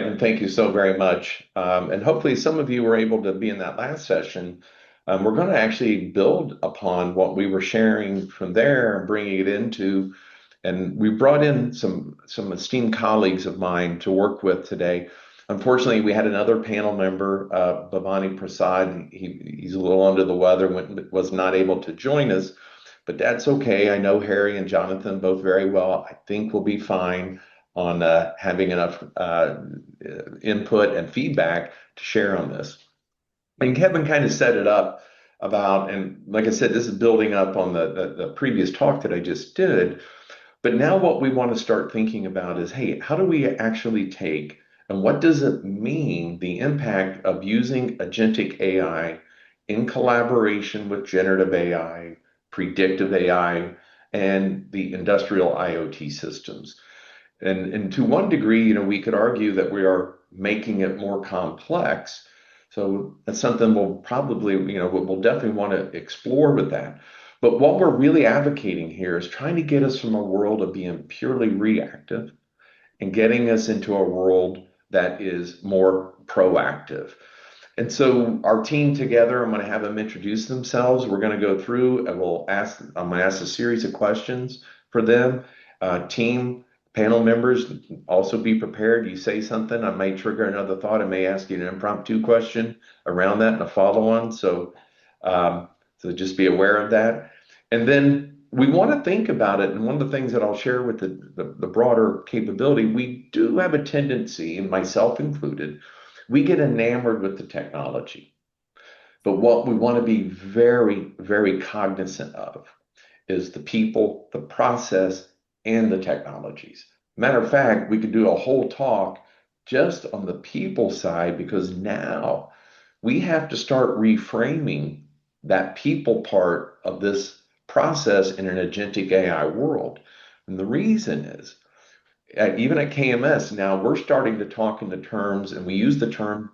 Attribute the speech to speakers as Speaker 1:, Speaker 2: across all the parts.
Speaker 1: And thank you so very much. And hopefully, some of you were able to be in that last session. We're going to actually build upon what we were sharing from there and bringing it into. And we brought in some esteemed colleagues of mine to work with today. Unfortunately, we had another panel member, Bhavani Prasad. He's a little under the weather, was not able to join us, but that's okay. I know Harry and Jonathan both very well. I think we'll be fine on having enough input and feedback to share on this. And Kevin kind of set it up about, and like I said, this is building up on the previous talk that I just did. But now what we want to start thinking about is, hey, how do we actually take and what does it mean, the impact of using agentic AI in collaboration with generative AI, predictive AI, and the industrial IoT systems? And to one degree, we could argue that we are making it more complex. So that's something we'll probably, we'll definitely want to explore with that. But what we're really advocating here is trying to get us from a world of being purely reactive and getting us into a world that is more proactive. And so our team together, I'm going to have them introduce themselves. We're going to go through and I'm going to ask a series of questions for them. Team, panel members, also be prepared. You say something, I may trigger another thought. I may ask you an impromptu question around that and a follow-on. So just be aware of that. And then we want to think about it. And one of the things that I'll share with the broader capability, we do have a tendency, and myself included, we get enamored with the technology. But what we want to be very, very cognizant of is the people, the process, and the technologies. Matter of fact, we could do a whole talk just on the people side because now we have to start reframing that people part of this process in an agentic AI world. And the reason is, even at KMS, now we're starting to talk in the terms, and we use the term,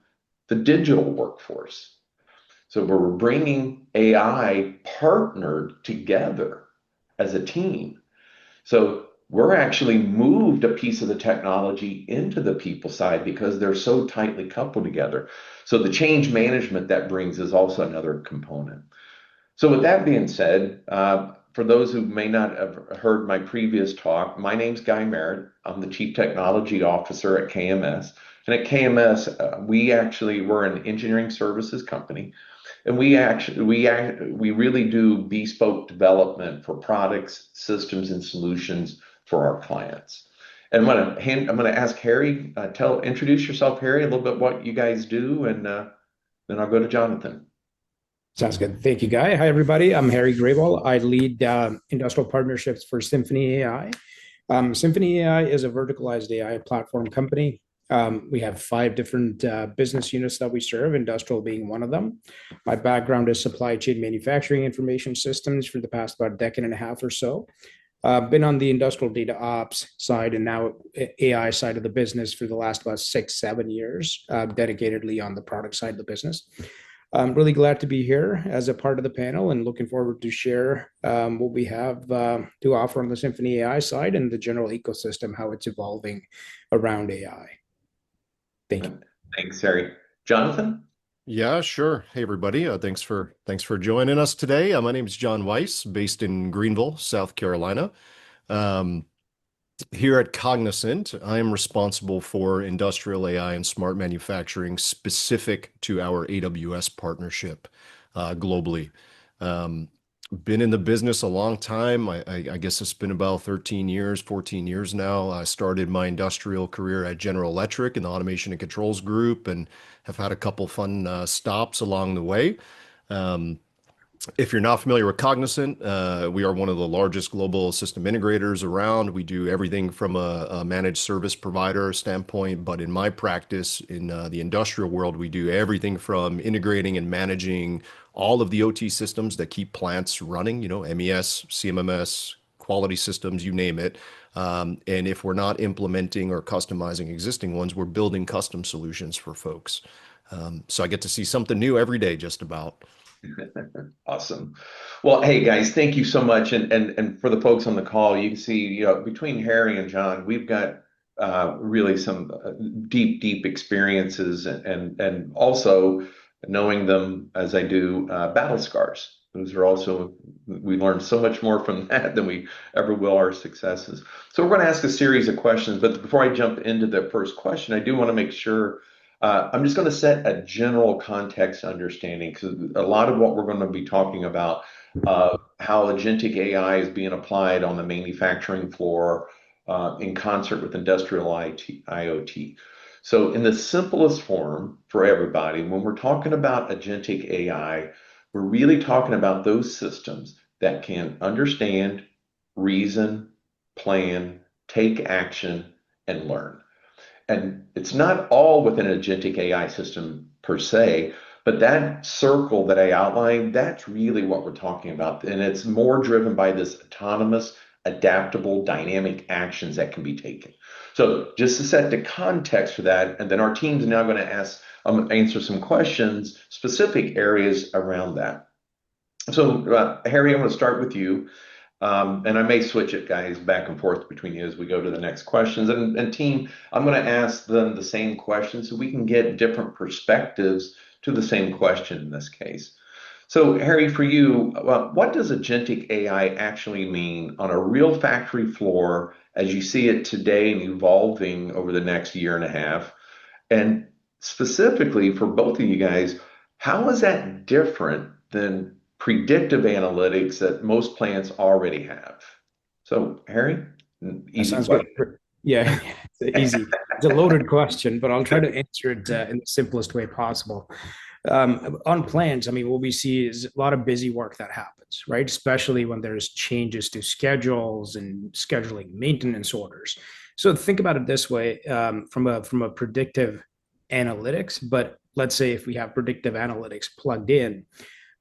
Speaker 1: the digital workforce. So we're bringing AI partnered together as a team. So we're actually moved a piece of the technology into the people side because they're so tightly coupled together. So the change management that brings is also another component. So with that being said, for those who may not have heard my previous talk, my name's Guy Merritt. I'm the Chief Technology Officer at KMS. And at KMS, we're an engineering services company. And we really do bespoke development for products, systems, and solutions for our clients. And I'm gonna ask Harry, introduce yourself, Harry, a little bit what you guys do, and then I'll go to Jonathan.
Speaker 2: Sounds good. Thank you, Guy. Hi, everybody. I'm Harry Grayball. I lead industrial partnerships for Symphony AI. Symphony AI is a verticalized AI platform company. We have 5 different business units that we serve, industrial being one of them. My background is supply chain manufacturing information systems for the past about a decade and a half or so. Been on the industrial data ops side and now AI side of the business for the last about 6-7 years, dedicatedly on the product side of the business. I'm really glad to be here as a part of the panel and looking forward to share what we have to offer on the Symphony AI side and the general ecosystem, how it's evolving around AI. Thank you.
Speaker 1: Thanks, Harry. Jonathan?
Speaker 3: Yeah, sure. Hey, everybody. Thanks for joining us today. My name is John Weiss, based in Greenville, South Carolina. Here at Cognizant, I am responsible for industrial AI and smart manufacturing specific to our AWS partnership globally. Been in the business a long time. I guess it's been about 13 years, 14 years now. I started my industrial career at General Electric in the automation and controls group and have had a couple fun stops along the way. If you're not familiar with Cognizant, we are one of the largest global system integrators around. We do everything from a managed service provider standpoint, but in my practice in the industrial world, we do everything from integrating and managing all of the OT systems that keep plants running, MES, CMMS, quality systems, you name it. And if we're not implementing or customizing existing ones, we're building custom solutions for folks. So I get to see something new every day, just about.
Speaker 1: Awesome. Well, hey guys, thank you so much. And for the folks on the call, you can see, between Harry and John, we've got really some deep experiences, and also knowing them as I do, battle scars. Those are also, we learn so much more from that than we ever will our successes. So we're going to ask a series of questions, but before I jump into the first question, I do want to make sure, I'm just going to set a general context understanding, because a lot of what we're going to be talking about, how agentic AI is being applied on the manufacturing floor, in concert with industrial IoT. So, in the simplest form for everybody, when we're talking about agentic AI, we're really talking about those systems that can understand, reason, plan, take action, and learn. And it's not all within an agentic AI system per se, but that circle that I outlined, that's really what we're talking about. And it's more driven by this autonomous, adaptable, dynamic actions that can be taken. So just to set the context for that, and then our team's now going to answer some questions, specific areas around that. So, Harry, I'm going to start with you. And I may switch it, guys, back and forth between you as we go to the next questions. And team, I'm going to ask them the same question so we can get different perspectives to the same question in this case. So, Harry, for you, what does agentic AI actually mean on a real factory floor as you see it today and evolving over the next year and a half? And specifically for both of you guys, how is that different than predictive analytics that most plants already have? So, Harry,
Speaker 2: That
Speaker 1: easy
Speaker 2: sounds good.
Speaker 1: question.
Speaker 2: Yeah, it's easy. It's a loaded question, but I'll try to answer it in the simplest way possible. On plans, I mean, what we see is a lot of busy work that happens, right? Especially when there's changes to schedules and scheduling maintenance orders. So think about it this way, from a predictive analytics. But let's say if we have predictive analytics plugged in,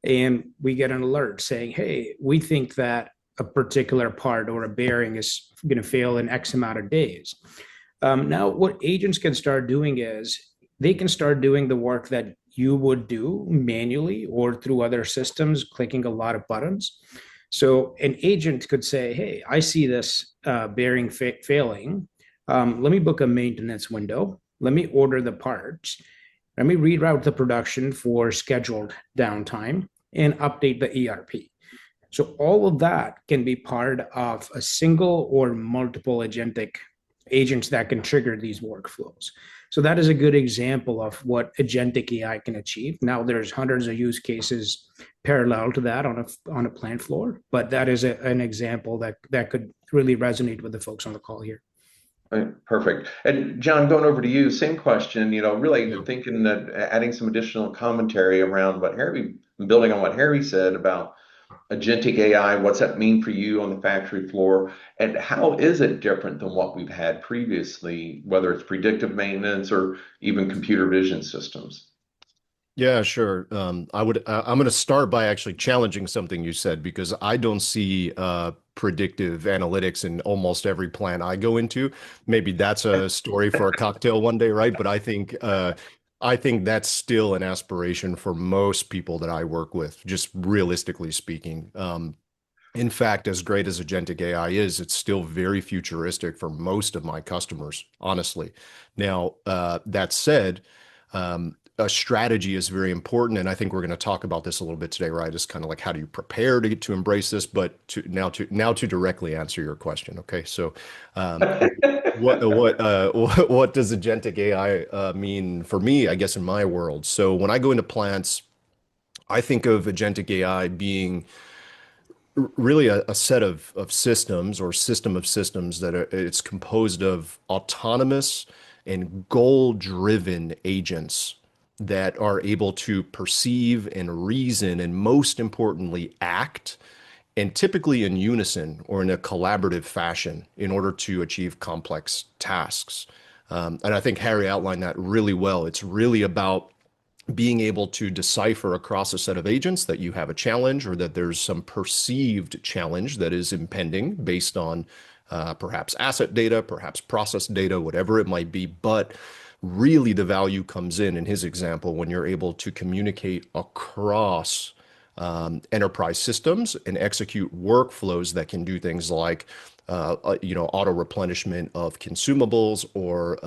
Speaker 2: and we get an alert saying, "Hey, we think that a particular part or a bearing is going to fail in X amount of days." Now, what agents can start doing is they can start doing the work that you would do manually or through other systems, clicking a lot of buttons. So an agent could say, "Hey, I see this bearing failing. Let me book a maintenance window. Let me order the parts. Let me reroute the production for scheduled downtime and update the ERP." So all of that can be part of a single or multiple agentic agents that can trigger these workflows. So that is a good example of what agentic AI can achieve. Now there's hundreds of use cases parallel to that on a plant floor, but that is an example that could really resonate with the folks on the call here.
Speaker 1: Right, perfect. And John, going over to you, same question, really
Speaker 3: Yeah.
Speaker 1: thinking that adding some additional commentary around what Harry, building on what Harry said about agentic AI, what's that mean for you on the factory floor? And how is it different than what we've had previously, whether it's predictive maintenance or even computer vision systems?
Speaker 3: Yeah, sure. I'm going to start by actually challenging something you said because I don't see predictive analytics in almost every plant I go into. Maybe that's a story for a cocktail one day, right? But I think that's still an aspiration for most people that I work with, just realistically speaking. In fact, as great as agentic AI is, it's still very futuristic for most of my customers, honestly. Now, that said, a strategy is very important, and I think we're going to talk about this a little bit today, right? It's kind of like how do you prepare to embrace this, but to directly answer your question, okay? So, um, what does agentic AI mean for me? I guess in my world. So when I go into plants, I think of agentic AI being really a set of systems or system of systems that it's composed of autonomous and goal-driven agents that are able to perceive and reason and most importantly act and typically in unison or in a collaborative fashion in order to achieve complex tasks. And I think Harry outlined that really well. It's really about being able to decipher across a set of agents that you have a challenge or that there's some perceived challenge that is impending based on perhaps asset data, perhaps process data, whatever it might be. But really, the value comes in his example when you're able to communicate across enterprise systems and execute workflows that can do things like auto replenishment of consumables or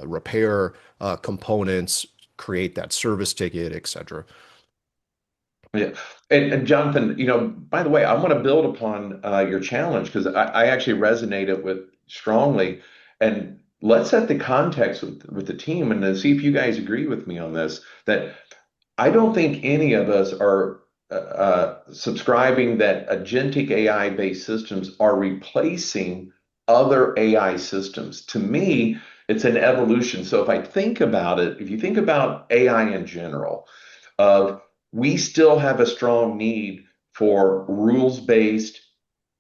Speaker 3: repair components, create that service ticket, etc.
Speaker 1: Yeah. And Jonathan, by the way, I want to build upon your challenge because I actually resonated with strongly. And let's set the context with the team and then see if you guys agree with me on this. That I don't think any of us are subscribing that agentic AI-based systems are replacing other AI systems. To me, it's an evolution. So if I think about it, if you think about AI in general, of we still have a strong need for rules-based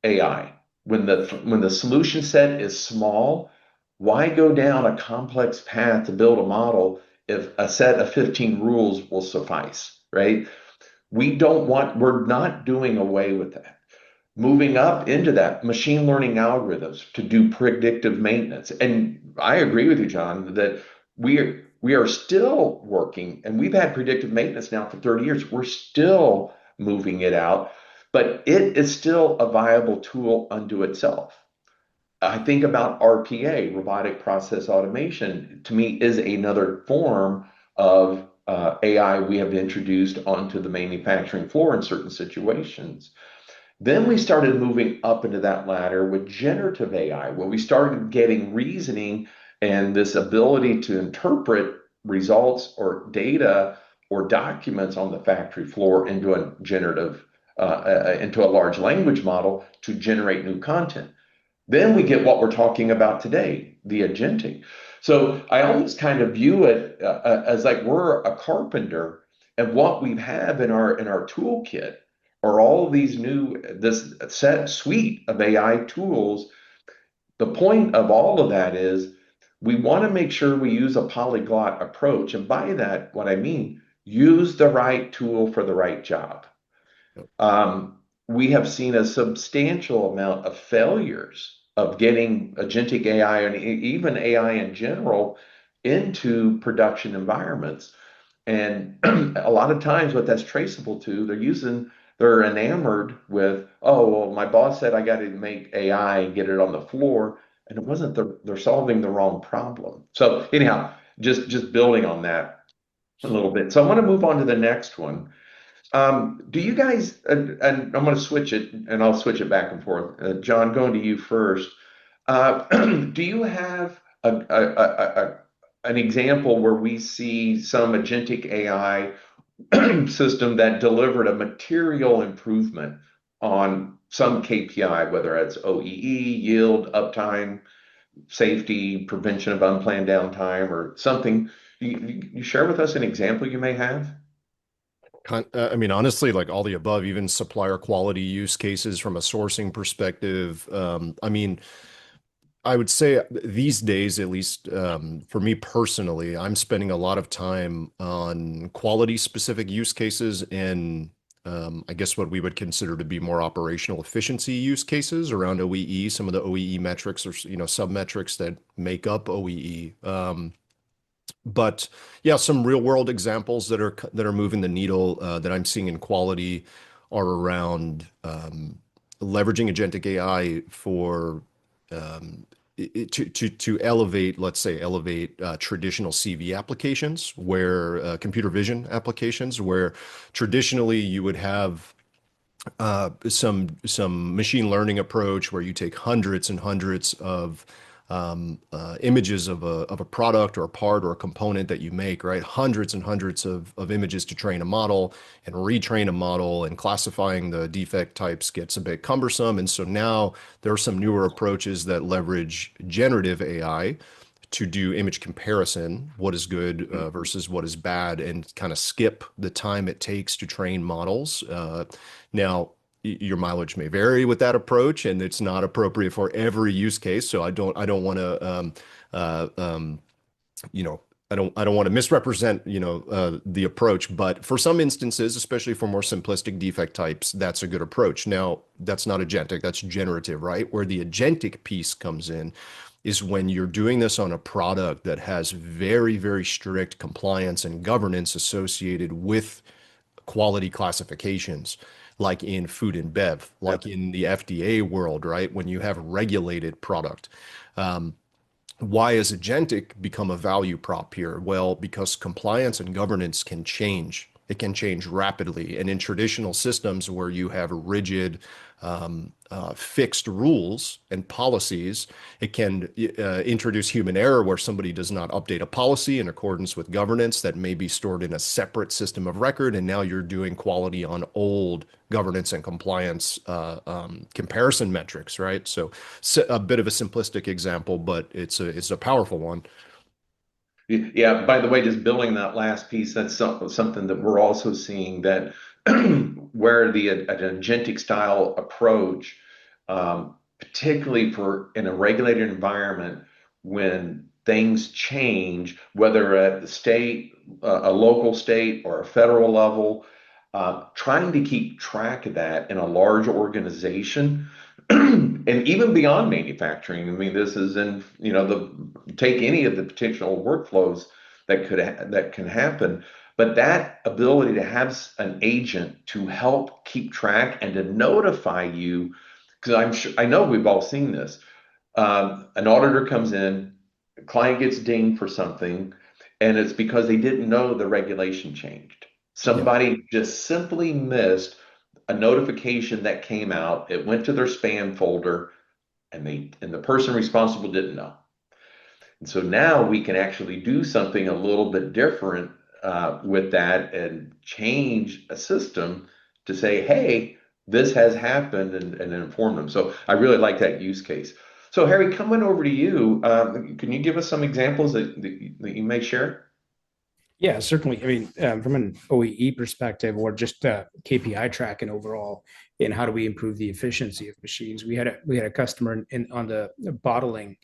Speaker 1: AI. When the solution set is small, why go down a complex path to build a model if a set of 15 rules will suffice, right? We're not doing away with that. Moving up into that, machine learning algorithms to do predictive maintenance. And I agree with you, John, that we are still working, and we've had predictive maintenance now for 30 years. We're still moving it out, but it is still a viable tool unto itself. I think about RPA, robotic process automation, to me is another form of AI we have introduced onto the manufacturing floor in certain situations. Then we started moving up into that ladder with generative AI, where we started getting reasoning and this ability to interpret results or data or documents on the factory floor into a into a large language model to generate new content. Then we get what we're talking about today, the agentic. So I almost kind of view it as like we're a carpenter, and what we have in our toolkit are all of these this set suite of AI tools. The point of all of that is we want to make sure we use a polyglot approach, and by that, what I mean, use the right tool for the right job. We have seen a substantial amount of failures of getting agentic AI and even AI in general into production environments. And a lot of times, what that's traceable to, they're enamored with, oh, well, my boss said I got to make AI and get it on the floor. And it wasn't, they're solving the wrong problem. So, anyhow, just building on that a little bit. So, I want to move on to the next one. Do you guys, and I'm going to switch it and I'll switch it back and forth. John, going to you first. Do you have an example where we see some agentic AI system that delivered a material improvement on some KPI, whether it's OEE, yield, uptime, safety, prevention of unplanned downtime, or something? You share with us an example you may have?
Speaker 3: I mean, honestly, like all the above, even supplier quality use cases from a sourcing perspective. I mean, I would say these days, at least for me personally, I'm spending a lot of time on quality specific use cases and I guess what we would consider to be more operational efficiency use cases around OEE, some of the OEE metrics or sub metrics that make up OEE. But yeah, some real world examples that are moving the needle that I'm seeing in quality are around leveraging agentic AI for to elevate, let's say, traditional CV applications where computer vision applications where traditionally you would have some machine learning approach where you take hundreds and hundreds of images of a product or a part or a component that you make, right? Hundreds and hundreds of images to train a model and retrain a model, and classifying the defect types gets a bit cumbersome. And so now there are some newer approaches that leverage generative AI to do image comparison, what is good versus what is bad, and kind of skip the time it takes to train models. Now, your mileage may vary with that approach, and it's not appropriate for every use case. So I don't want to, I don't want to misrepresent, the approach. But for some instances, especially for more simplistic defect types, that's a good approach. Now, that's not agentic, that's generative, right? Where the agentic piece comes in is when you're doing this on a product that has very, very strict compliance and governance associated with quality classifications. like in food and bev, like in the FDA world, right? When you have regulated product. Um, why has agentic become a value prop here? Well, because compliance and governance can change. It can change rapidly. And in traditional systems where you have rigid, fixed rules and policies, it can introduce human error where somebody does not update a policy in accordance with governance that may be stored in a separate system of record. And now you're doing quality on old governance and compliance comparison metrics, right? So a bit of a simplistic example, but it's a powerful one.
Speaker 1: Yeah, by the way, just building that last piece, that's something that we're also seeing that where the an agentic style approach, particularly for in a regulated environment, when things change, whether at the state, a local state, or a federal level, trying to keep track of that in a large organization. And even beyond manufacturing, I mean, this is in, the take any of the potential workflows that can happen, but that ability to have an agent to help keep track and to notify you, because I know we've all seen this. An auditor comes in, a client gets dinged for something, and it's because they didn't know the regulation changed.
Speaker 3: Yeah.
Speaker 1: Somebody just simply missed a notification that came out. It went to their spam folder, and the person responsible didn't know. And so now we can actually do something a little bit different with that and change a system to say, hey, this has happened, and inform them. So I really like that use case. So Harry, coming over to you, can you give us some examples that you may share?
Speaker 2: Yeah, certainly. I mean, from an OEE perspective or just KPI tracking overall, and how do we improve the efficiency of machines? We had a customer on the bottling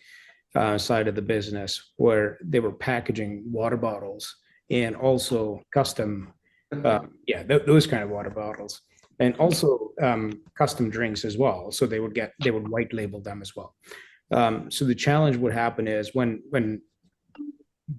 Speaker 2: side of the business where they were packaging water bottles and also custom, those kind of water bottles, and also custom drinks as well. So they would white label them as well. So the challenge would happen is when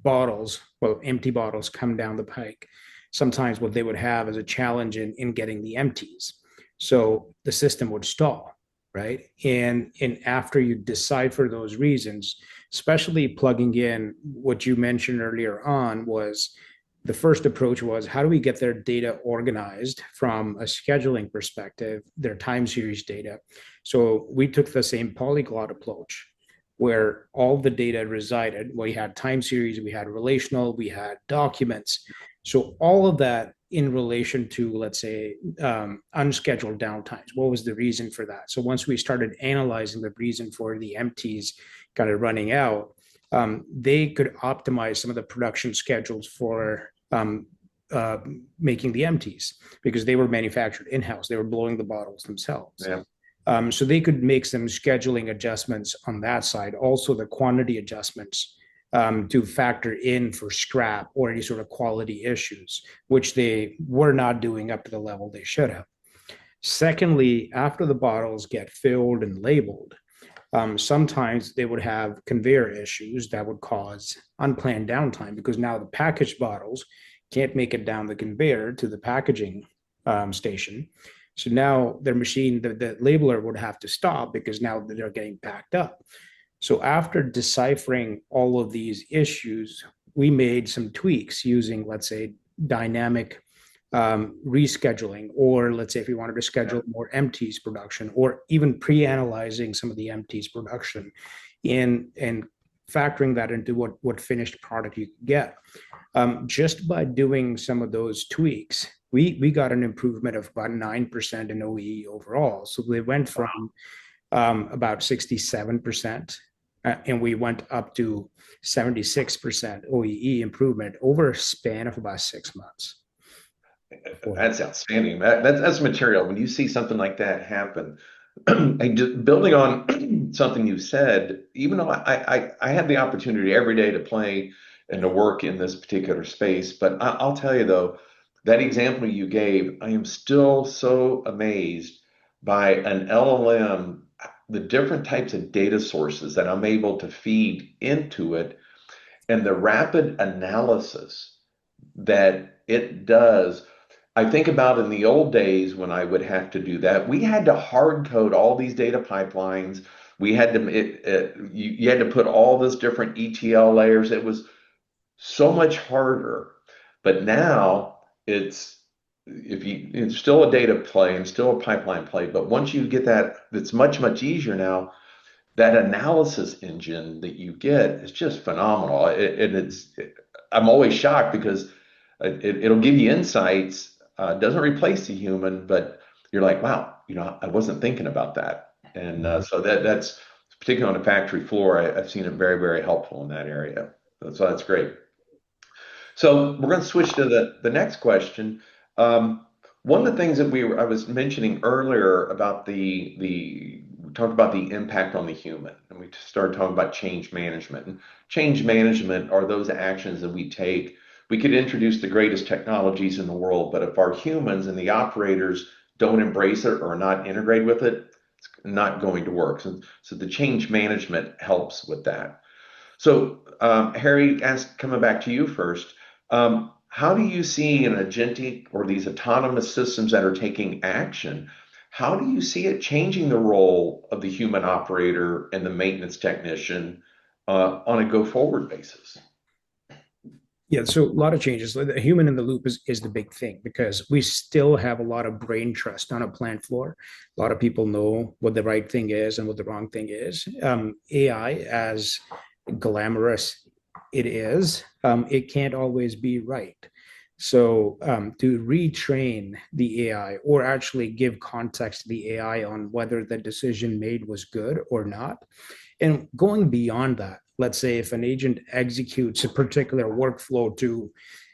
Speaker 2: bottles, well, empty bottles come down the pike, sometimes what they would have is a challenge in getting the empties. So the system would stall, right? And after you decide for those reasons, especially plugging in what you mentioned earlier on was the first approach was how do we get their data organized from a scheduling perspective, their time series data. So we took the same polyglot approach where all the data resided. We had time series, we had relational, we had documents. So all of that in relation to, let's say, unscheduled downtimes. What was the reason for that? So once we started analyzing the reason for the empties kind of running out, they could optimize some of the production schedules for making the empties because they were manufactured in-house. They were blowing the bottles themselves.
Speaker 1: Yeah.
Speaker 2: So they could make some scheduling adjustments on that side. Also, the quantity adjustments to factor in for scrap or any sort of quality issues, which they were not doing up to the level they should have. Secondly, after the bottles get filled and labeled, sometimes they would have conveyor issues that would cause unplanned downtime because now the packaged bottles can't make it down the conveyor to the packaging station. So now their machine, the labeler would have to stop because now they're getting packed up. So after deciphering all of these issues, we made some tweaks using, let's say, dynamic rescheduling, or let's say if we wanted to schedule more empties production, or even pre-analyzing some of the empties production and factoring that into what finished product you could get. Just by doing some of those tweaks, we got an improvement of about 9% in OEE overall. So they went from about 67%, and we went up to 76% OEE improvement over a span of about 6 months.
Speaker 1: That's outstanding. That's material. When you see something like that happen, and just building on something you said, even though I had the opportunity every day to play and to work in this particular space, but I'll tell you though, that example you gave, I am still so amazed by an LLM, the different types of data sources that I'm able to feed into it, and the rapid analysis that it does. I think about in the old days when I would have to do that, we had to hard code all these data pipelines. We had to you had to put all those different ETL layers. It was so much harder. But now it's if you it's still a data play and still a pipeline play, but once you get that, it's much easier now. That analysis engine that you get is just phenomenal. I'm always shocked because it'll give you insights. Doesn't replace the human, but you're like, wow, I wasn't thinking about that. And so that's particularly on the factory floor. I've seen it very helpful in that area. So that's great. So we're going to switch to the next question. Um, One of the things that I was mentioning earlier about we talked about the impact on the human, and we started talking about change management. And change management are those actions that we take. We could introduce the greatest technologies in the world, but if our humans and the operators don't embrace it or are not integrate with it, it's not going to work. So the change management helps with that. So, Harry, coming back to you first, how do you see an agentic or these autonomous systems that are taking action? How do you see it changing the role of the human operator and the maintenance technician on a go forward basis?
Speaker 2: Yeah, so a lot of changes. The human in the loop is the big thing because we still have a lot of brain trust on a plant floor. A lot of people know what the right thing is and what the wrong thing is. AI, as glamorous it is, it can't always be right. So to retrain the AI or actually give context to the AI on whether the decision made was good or not, and going beyond that, let's say if an agent executes a particular workflow to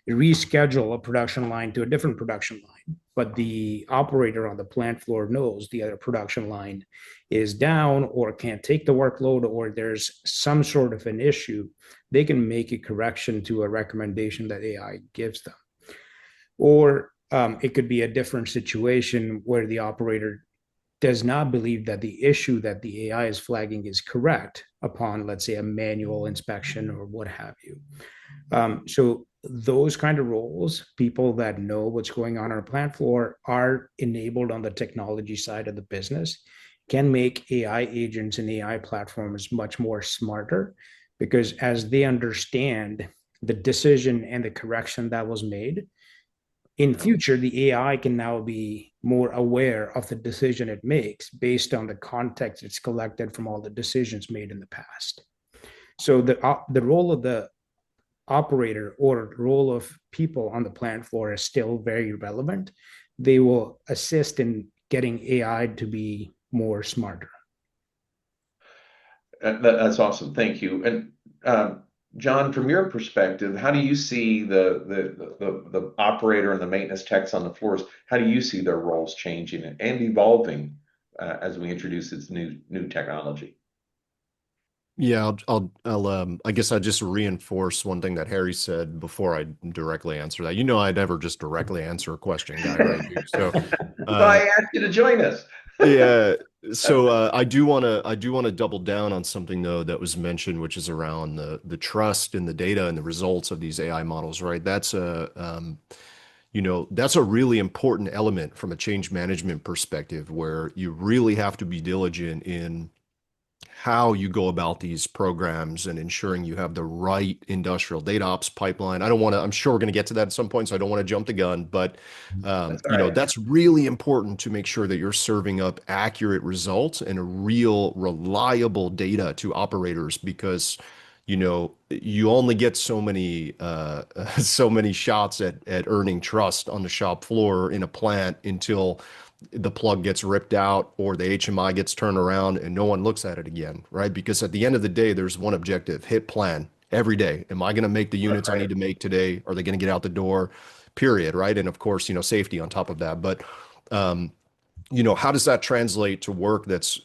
Speaker 2: reschedule a production line to a different production line, but the operator on the plant floor knows the other production line is down or can't take the workload or there's some sort of an issue, they can make a correction to a recommendation that AI gives them. Or it could be a different situation where the operator does not believe that the issue that the AI is flagging is correct upon, let's say, a manual inspection or what have you. So those kind of roles, people that know what's going on our plant floor, are enabled on the technology side of the business, can make AI agents and AI platforms much more smarter because as they understand the decision and the correction that was made, in future the AI can now be more aware of the decision it makes based on the context it's collected from all the decisions made in the past. So the role of the operator or role of people on the plant floor is still very relevant. They will assist in getting AI to be more smarter.
Speaker 1: That's awesome. Thank you. And John, from your perspective, how do you see the operator and the maintenance techs on the floors? How do you see their roles changing and evolving as we introduce this new technology?
Speaker 3: Yeah, I guess I just reinforce one thing that Harry said before I directly answer that. You know, I'd never just directly answer a question, guy, right? So,
Speaker 1: So I asked you to join us.
Speaker 3: yeah. So I do want to double down on something though that was mentioned, which is around the trust in the data and the results of these AI models, right? That's a really important element from a change management perspective, where you really have to be diligent in how you go about these programs and ensuring you have the right industrial data ops pipeline. I don't want to, I'm sure we're going to get to that at some point, so I don't want to jump the gun, but
Speaker 1: That's all right.
Speaker 3: that's really important to make sure that you're serving up accurate results and a real reliable data to operators because you only get so many so many shots at earning trust on the shop floor in a plant until the plug gets ripped out or the HMI gets turned around and no one looks at it again, right? Because at the end of the day, there's one objective: hit plan every day. Am I going to make the units I
Speaker 1: Right.
Speaker 3: need to make today? Are they going to get out the door? Period, right? And of course, safety on top of that. But how does that translate to work that's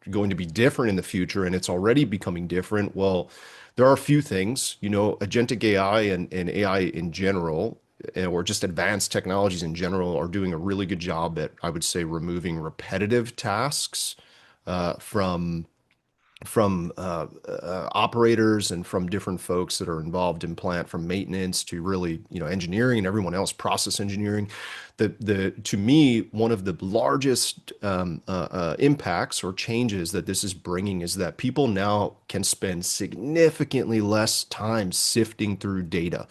Speaker 3: going to be different in the future, and it's already becoming different? Well, there are a few things. Agentic AI and AI in general, or just advanced technologies in general, are doing a really good job at, I would say, removing repetitive tasks from operators and from different folks that are involved in plant, from maintenance to really, engineering and everyone else, process engineering. To me, one of the largest impacts or changes that this is bringing is that people now can spend significantly less time sifting through data.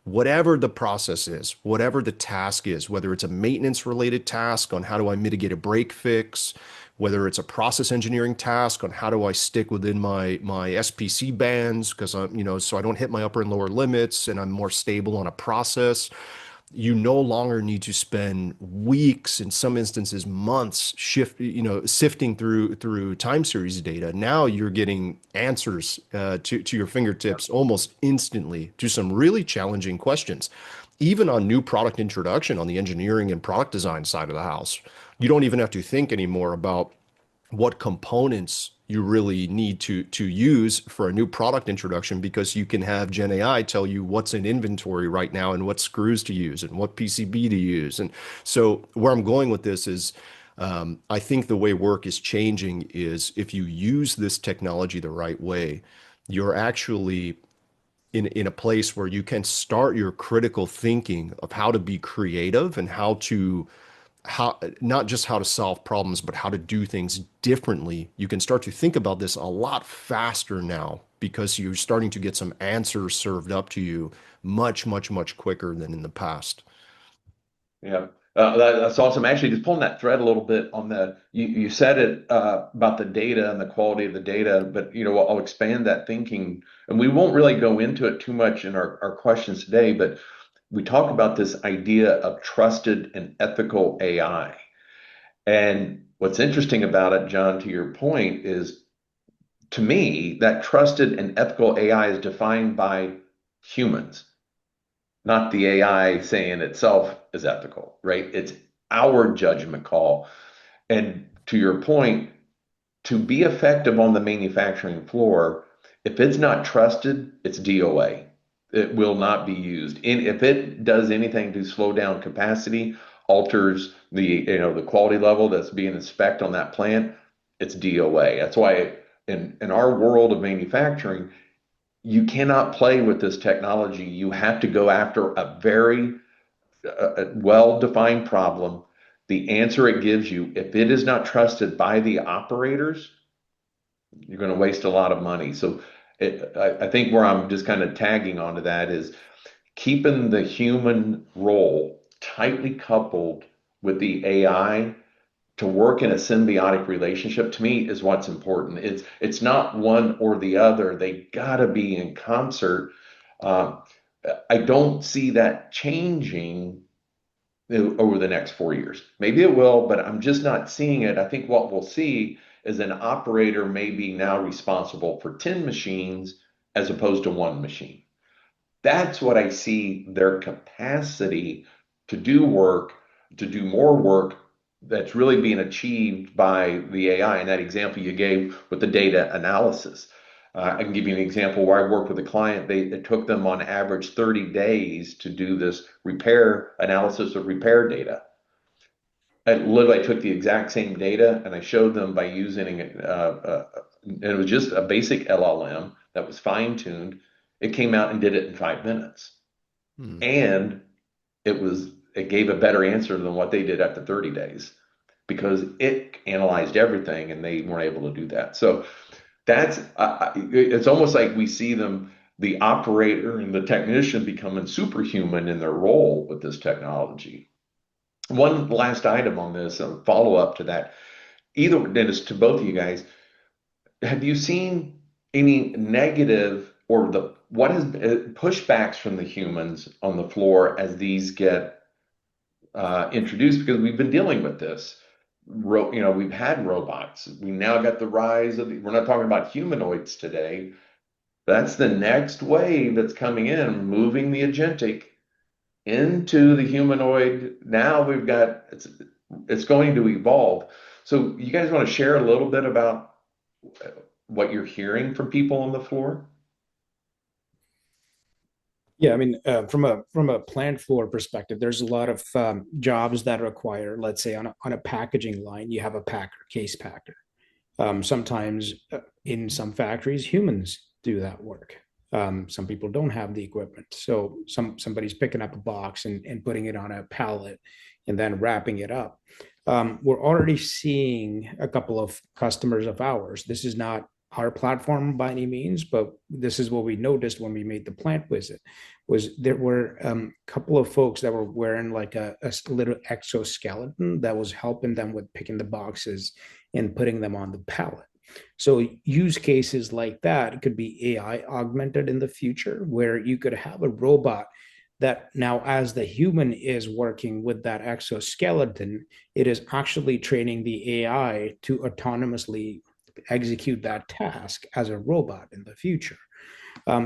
Speaker 3: Whatever the process is, whatever the task is, whether it's a maintenance related task on how do I mitigate a break fix, whether it's a process engineering task on how do I stick within my SPC bands because so I don't hit my upper and lower limits and I'm more stable on a process. You no longer need to spend weeks, in some instances months, sifting through time series data. Now you're getting answers to your fingertips almost instantly to some really challenging questions. Even on new product introduction on the engineering and product design side of the house, you don't even have to think anymore about what components you really need to use for a new product introduction because you can have Gen AI tell you what's in inventory right now and what screws to use and what PCB to use. And so where I'm going with this is I think the way work is changing is if you use this technology the right way, you're actually in a place where you can start your critical thinking of how to be creative and how not just how to solve problems, but how to do things differently. You can start to think about this a lot faster now because you're starting to get some answers served up to you much, much, much quicker than in the past.
Speaker 1: Yeah, that's awesome. Actually, just pulling that thread a little bit on you said it about the data and the quality of the data, but I'll expand that thinking, and we won't really go into it too much in our questions today, but we talk about this idea of trusted and ethical AI. And what's interesting about it, John, to your point, is to me, that trusted and ethical AI is defined by humans, not the AI saying itself is ethical, right? It's our judgment call. And to your point, to be effective on the manufacturing floor, if it's not trusted, it's DOA. It will not be used. And if it does anything to slow down capacity, alters the quality level that's being inspected on that plant, it's DOA. That's why in our world of manufacturing, you cannot play with this technology. You have to go after a very well-defined problem. The answer it gives you, if it is not trusted by the operators, you're going to waste a lot of money. So I think where I'm just kind of tagging onto that is keeping the human role tightly coupled with the AI to work in a symbiotic relationship to me is what's important. It's not one or the other. They gotta be in concert. Uh, I don't see that changing over the next 4 years. Maybe it will, but I'm just not seeing it. I think what we'll see is an operator may be now responsible for 10 machines as opposed to one machine. That's what I see their capacity to do work, to do more work that's really being achieved by the AI. And that example you gave with the data analysis. I can give you an example where I worked with a client. It took them on average 30 days to do this repair analysis of repair data. I took the exact same data and I showed them by using and it was just a basic LLM that was fine tuned. It came out and did it in 5 minutes.
Speaker 3: Hmm.
Speaker 1: And it gave a better answer than what they did after 30 days because it analyzed everything and they weren't able to do that. So it's almost like we see the operator and the technician becoming superhuman in their role with this technology. One last item on this, a follow up to that, either Dennis, to both of you guys, have you seen any negative or what has pushbacks from the humans on the floor as these get introduced? Because we've been dealing with this. We've had robots. We now got the rise of. We're not talking about humanoids today. That's the next wave that's coming in, moving the agentic into the humanoid. Now we've got it's going to evolve. So you guys want to share a little bit about what you're hearing from people on the floor?
Speaker 2: Yeah, I mean, from a plant floor perspective, there's a lot of jobs that require, let's say, on a packaging line, you have a packer, case packer. Sometimes in some factories, humans do that work. Some people don't have the equipment. So somebody's picking up a box and putting it on a pallet and then wrapping it up. We're already seeing a couple of customers of ours. This is not our platform by any means, but this is what we noticed when we made the plant visit was there were a couple of folks that were wearing like a little exoskeleton that was helping them with picking the boxes and putting them on the pallet. So use cases like that could be AI augmented in the future, where you could have a robot that now, as the human is working with that exoskeleton, it is actually training the AI to autonomously execute that task as a robot in the future.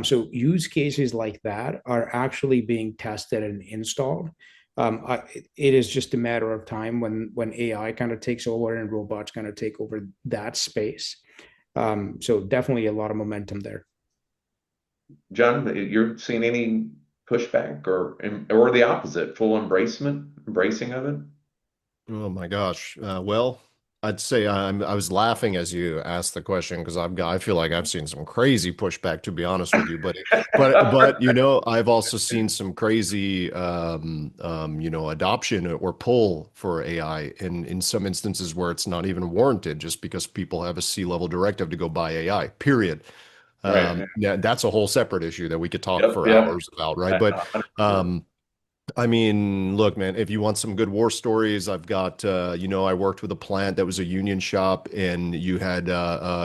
Speaker 2: So use cases like that are actually being tested and installed. It is just a matter of time when AI kind of takes over and robots kind of take over that space. So definitely a lot of momentum there.
Speaker 1: John, you're seeing any pushback or the opposite, full embracing of it?
Speaker 3: Oh my gosh. Well, I'd say I was laughing as you asked the question because I feel like I've seen some crazy pushback to be honest with you, but I've also seen some crazy adoption or pull for AI in some instances where it's not even warranted just because people have a C-level directive to go buy AI, period.
Speaker 1: Right.
Speaker 3: Yeah, that's a whole separate issue that we could talk
Speaker 1: Yep.
Speaker 3: for
Speaker 1: Yep.
Speaker 3: hours about, right? But
Speaker 1: 100%.
Speaker 3: um I mean, look, man, if you want some good war stories, I've got, I worked with a plant that was a union shop, and you had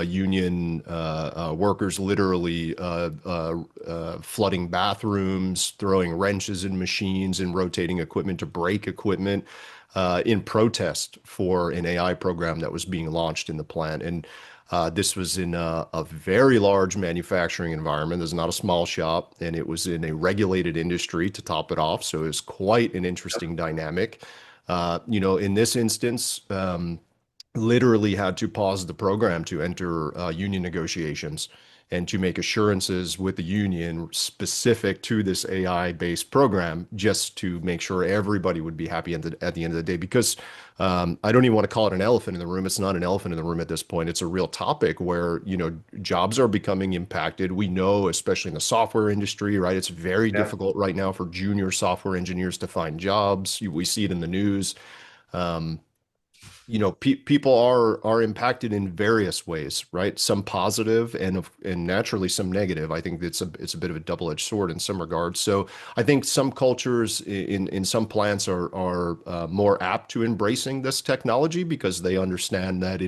Speaker 3: union workers literally flooding bathrooms, throwing wrenches in machines, and rotating equipment to break equipment in protest for an AI program that was being launched in the plant. And this was in a very large manufacturing environment. This is not a small shop, and it was in a regulated industry to top it off. So it was quite an interesting dynamic. In this instance, literally had to pause the program to enter union negotiations and to make assurances with the union specific to this AI-based program, just to make sure everybody would be happy at the end of the day. Because I don't even want to call it an elephant in the room. It's not an elephant in the room at this point. It's a real topic where, jobs are becoming impacted. We know, especially in the software industry, right? It's very
Speaker 1: Yeah.
Speaker 3: difficult right now for junior software engineers to find jobs. We see it in the news. Um, people are impacted in various ways, right? Some positive and naturally some negative. I think it's a bit of a double-edged sword in some regards. So I think some cultures in some plants are more apt to embracing this technology because they understand that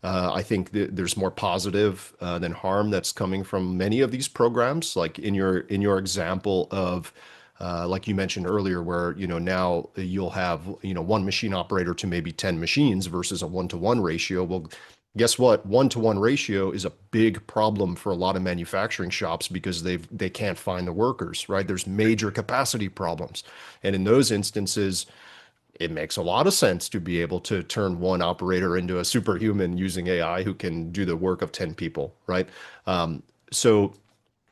Speaker 3: I think there's more positive than harm that's coming from many of these programs. Like in your example of like you mentioned earlier, where now you'll have one machine operator to maybe 10 machines versus a 1-to-1 ratio. Well, guess what? 1-to-1 ratio is a big problem for a lot of manufacturing shops because they can't find the workers, right? There's major capacity problems, and in those instances, it makes a lot of sense to be able to turn one operator into a superhuman using AI who can do the work of 10 people, right? So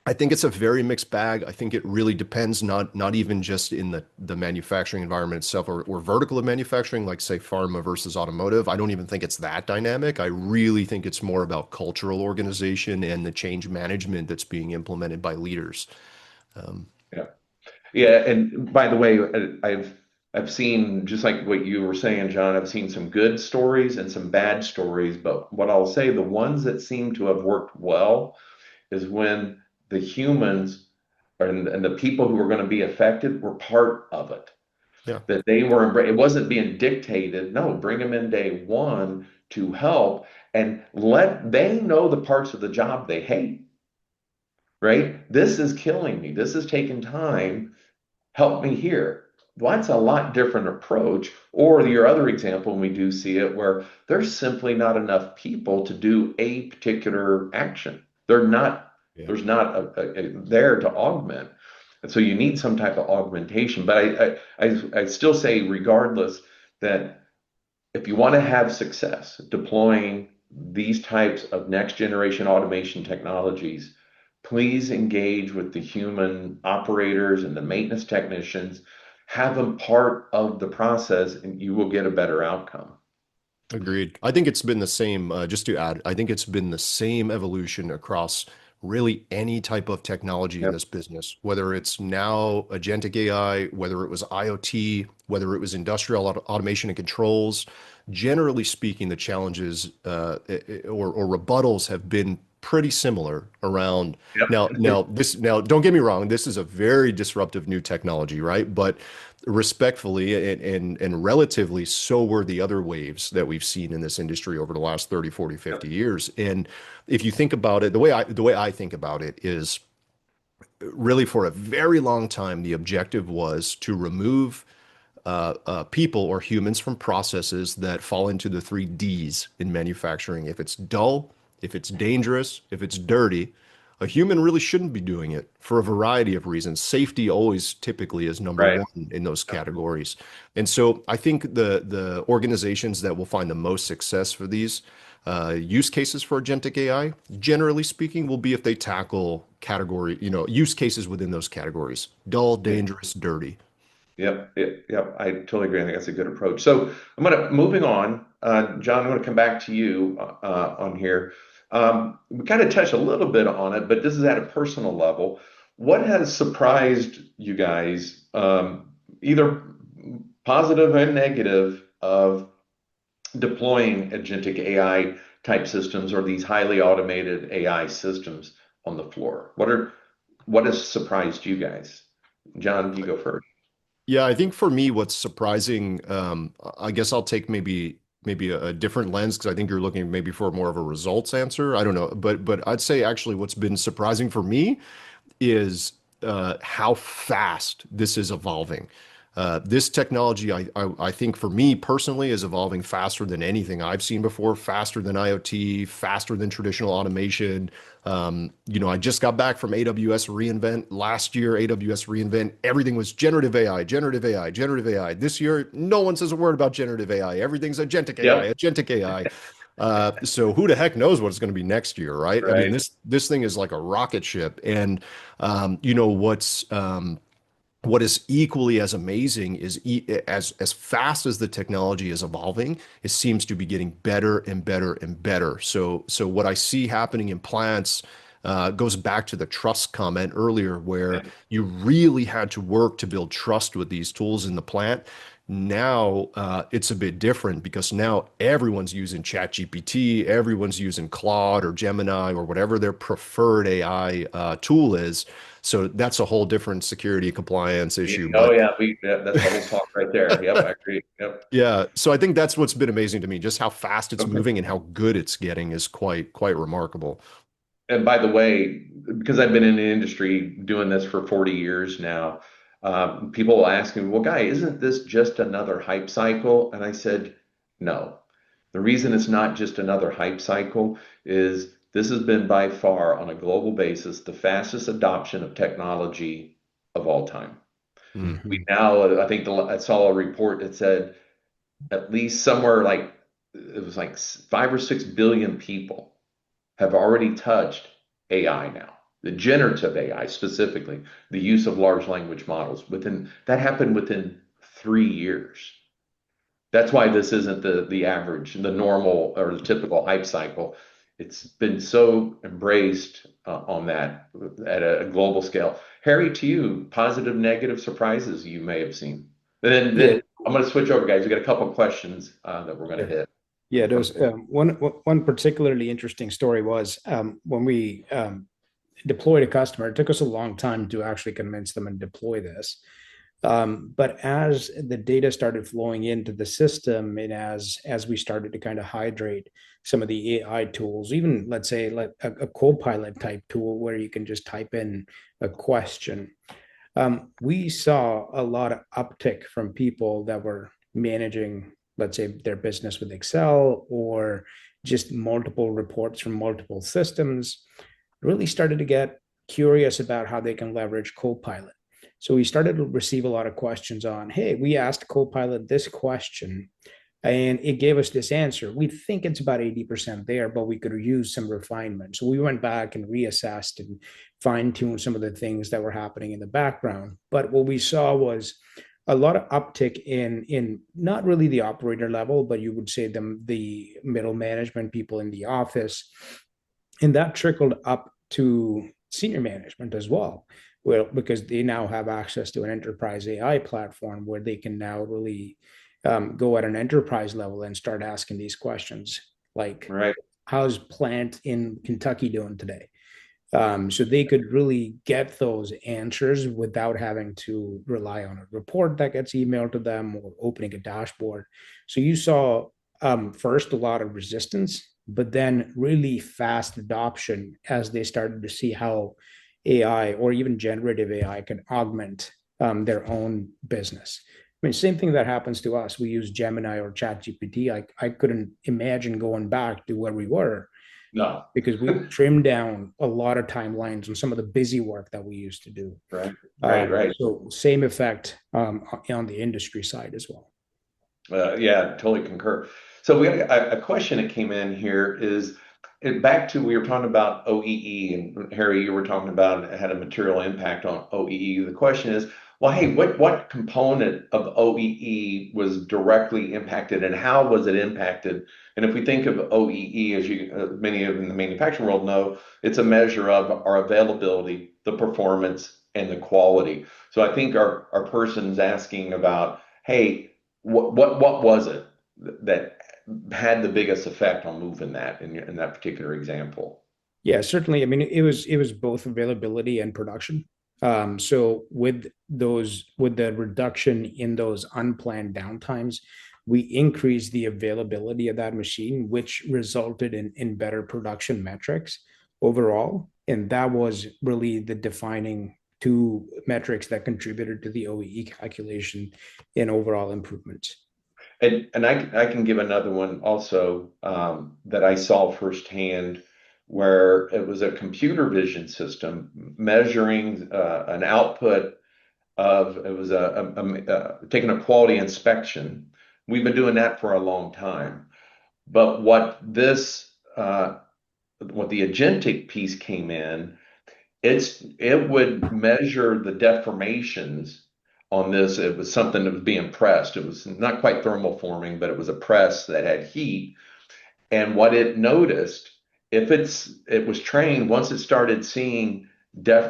Speaker 3: I think it's a very mixed bag. I think it really depends, not even just in the manufacturing environment itself or vertical of manufacturing, like say pharma versus automotive. I don't even think it's that dynamic. I really think it's more about cultural organization and the change management that's being implemented by leaders.
Speaker 1: Yeah. Yeah. And by the way, I've seen, just like what you were saying, John, I've seen some good stories and some bad stories, but what I'll say, the ones that seem to have worked well is when the humans and the people who were going to be affected were part of it.
Speaker 3: Yeah.
Speaker 1: That they were, it wasn't being dictated. No, bring them in day one to help and let they know the parts of the job they hate, right? This is killing me. This is taking time. Help me here. Well, that's a lot different approach. Or your other example, and we do see it, where there's simply not enough people to do a particular action. They're not,
Speaker 3: Yeah.
Speaker 1: there's not there to augment. And so you need some type of augmentation. But I still say, regardless, that if you want to have success deploying these types of next generation automation technologies, please engage with the human operators and the maintenance technicians. Have them part of the process, and you will get a better outcome.
Speaker 3: Agreed. I think it's been the same, just to add, I think it's been the same evolution across really any type of technology in
Speaker 1: Yep.
Speaker 3: this business, whether it's now agentic AI, whether it was IoT, whether it was industrial automation and controls. Generally speaking, the challenges or rebuttals have been pretty similar around
Speaker 1: Yep.
Speaker 3: now don't get me wrong, this is a very disruptive new technology, right? But respectfully and relatively so were the other waves that we've seen in this industry over the last 30, 40,
Speaker 1: Yep.
Speaker 3: 50 years. And if you think about it, the way I think about it is really for a very long time, the objective was to remove people or humans from processes that fall into the three Ds in manufacturing. If it's dull, if it's dangerous, if it's dirty, a human really shouldn't be doing it for a variety of reasons. Safety always typically is number
Speaker 1: Right.
Speaker 3: one in those categories. And so I think the organizations that will find the most success for these use cases for agentic AI, generally speaking, will be if they tackle category, use cases within those categories: dull, dangerous, dirty.
Speaker 1: Yep. I totally agree. I think that's a good approach. So moving on, John, I'm gonna come back to you on here. We kind of touched a little bit on it, but this is at a personal level. What has surprised you guys, either positive and negative, of deploying agentic AI type systems or these highly automated AI systems on the floor? What has surprised you guys? John, you go first.
Speaker 3: Yeah, I think for me, what's surprising, I guess I'll take maybe a different lens because I think you're looking maybe for more of a results answer. I don't know, but I'd say actually what's been surprising for me is how fast this is evolving. This technology, I think for me personally, is evolving faster than anything I've seen before, faster than IoT, faster than traditional automation. I just got back from AWS reInvent last year. AWS reInvent, everything was generative AI, generative AI, generative AI. This year, no one says a word about generative AI. Everything's agentic AI,
Speaker 1: Yep.
Speaker 3: agentic AI. So who the heck knows what it's going to be next year, right? I mean,
Speaker 1: Right.
Speaker 3: this thing is like a rocket ship, and you know what is equally as amazing is as fast as the technology is evolving, it seems to be getting better and better and better. So what I see happening in plants goes back to the trust comment earlier, where you really had to work to build trust with these tools in the plant. Now it's a bit different because now everyone's using ChatGPT, everyone's using Claude or Gemini or whatever their preferred AI tool is. So that's a whole different security compliance issue.
Speaker 1: Oh
Speaker 3: But
Speaker 1: yeah, that's the whole talk right there. Yep, I agree. Yep.
Speaker 3: yeah, so I think that's what's been amazing to me. Just how fast it's moving and how good it's getting is quite remarkable.
Speaker 1: And by the way, because I've been in the industry doing this for 40 years now, people will ask me, well, Guy, isn't this just another hype cycle? And I said, no. The reason it's not just another hype cycle is this has been by far, on a global basis, the fastest adoption of technology of all time.
Speaker 3: Mm,
Speaker 1: We
Speaker 2: Mhm.
Speaker 1: now, I think I saw a report that said at least somewhere like it was like 5 or 6 billion people have already touched AI now, the generative AI specifically, the use of large language models. Within that happened within 3 years. That's why this isn't the average, the normal or the typical hype cycle. It's been so embraced on that at a global scale. Harry, to you, positive, negative surprises you may have seen. And then
Speaker 2: Yeah,
Speaker 1: I'm going to switch over, guys. We got a couple of questions that we're going to
Speaker 2: sure.
Speaker 1: hit
Speaker 2: Yeah, there
Speaker 1: from.
Speaker 2: was one particularly interesting story was when we deployed a customer. It took us a long time to actually convince them and deploy this. But as the data started flowing into the system, and as we started to kind of hydrate some of the AI tools, even let's say like a co-pilot type tool where you can just type in a question, we saw a lot of uptick from people that were managing, let's say, their business with Excel or just multiple reports from multiple systems, really started to get curious about how they can leverage Copilot. So we started to receive a lot of questions on, hey, we asked Copilot this question and it gave us this answer. We think it's about 80% there, but we could use some refinement. So we went back and reassessed and fine tuned some of the things that were happening in the background. But what we saw was a lot of uptick in not really the operator level, but you would say the middle management people in the office, and that trickled up to senior management as well. Well, because they now have access to an enterprise AI platform where they can now really go at an enterprise level and start asking these questions like,
Speaker 1: Right.
Speaker 2: how's plant in Kentucky doing today? So they could really get those answers without having to rely on a report that gets emailed to them or opening a dashboard. So you saw first a lot of resistance, but then really fast adoption as they started to see how AI or even generative AI can augment their own business. I mean, same thing that happens to us. We use Gemini or ChatGPT. I couldn't imagine going back to where we were
Speaker 1: No.
Speaker 2: because we trimmed down a lot of timelines on some of the busy work that we used to do.
Speaker 1: Right. Right.
Speaker 2: So same effect on the industry side as well.
Speaker 1: Yeah, totally concur. So we had a question that came in here is back to we were talking about OEE, and Harry, you were talking about it had a material impact on OEE. The question is, well, hey, what component of OEE was directly impacted, and how was it impacted? And if we think of OEE, as you many of in the manufacturing world know, it's a measure of our availability, the performance, and the quality. So I think our person's asking about, hey, what was it that had the biggest effect on moving that in that particular example?
Speaker 2: Yeah, certainly. I mean, it was both availability and production. So with the reduction in those unplanned downtimes, we increased the availability of that machine, which resulted in better production metrics overall. And that was really the defining two metrics that contributed to the OEE calculation and overall improvements.
Speaker 1: And I can give another one also that I saw firsthand, where it was a computer vision system measuring an output of it was taking a quality inspection. We've been doing that for a long time, but what the agentic piece came in, it would measure the deformations on this. It was something that was being pressed. It was not quite thermal forming, but it was a press that had heat. And what it noticed, if it was trained, once it started seeing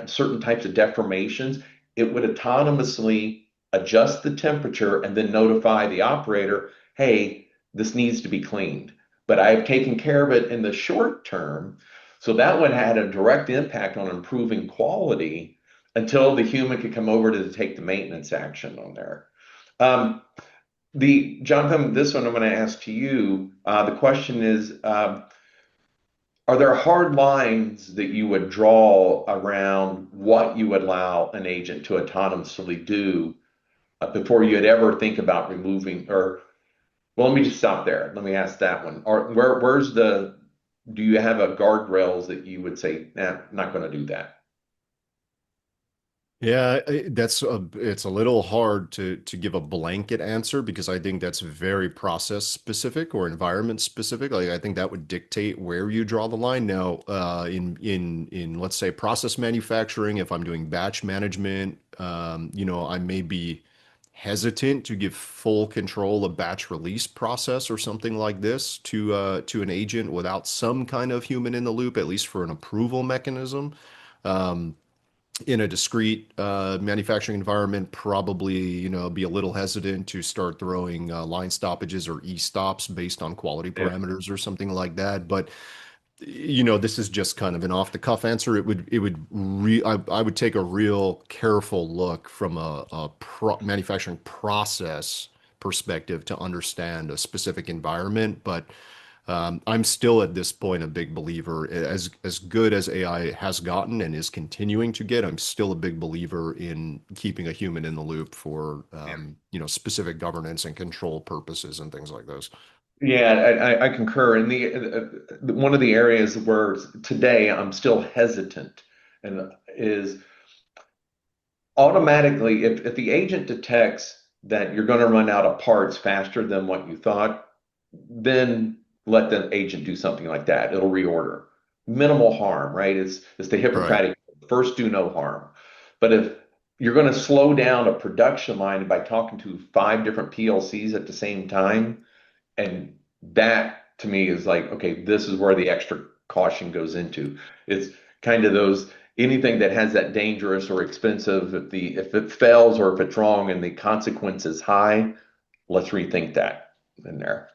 Speaker 1: certain types of deformations, it would autonomously adjust the temperature and then notify the operator, hey, this needs to be cleaned. But I've taken care of it in the short term. So that one had a direct impact on improving quality until the human could come over to take the maintenance action on there. Um, the Jonathan, this one I'm going to ask to you. The question is, are there hard lines that you would draw around what you would allow an agent to autonomously do before you'd ever think about removing or, well, let me just stop there. Let me ask that one. Or do you have a guardrails that you would say, nah, not going to do that?
Speaker 3: Yeah, it's a little hard to give a blanket answer because I think that's very process specific or environment specific. Like I think that would dictate where you draw the line. Now, in let's say process manufacturing, if I'm doing batch management, I may be hesitant to give full control of batch release process or something like this to an agent without some kind of human in the loop, at least for an approval mechanism. Um, in a discrete manufacturing environment, probably, be a little hesitant to start throwing line stoppages or e-stops based on quality
Speaker 1: Yeah.
Speaker 3: parameters or something like that. But, this is just kind of an off-the-cuff answer. I would take a real careful look from a manufacturing process perspective to understand a specific environment. But I'm still at this point a big believer, as good as AI has gotten and is continuing to get. I'm still a big believer in keeping a human in the loop for specific governance and control purposes and things like those.
Speaker 1: Yeah, I concur. And one of the areas where today I'm still hesitant and is automatically if the agent detects that you're going to run out of parts faster than what you thought, then let the agent do something like that. It'll reorder. Minimal harm, right? It's the
Speaker 3: Right.
Speaker 1: Hippocratic first do no harm. But if you're going to slow down a production line by talking to 5 different PLCs at the same time. And that to me is like, okay, this is where the extra caution goes into. It's kind of those anything that has that dangerous or expensive, if it fails or if it's wrong and the consequence is high, let's rethink that in there.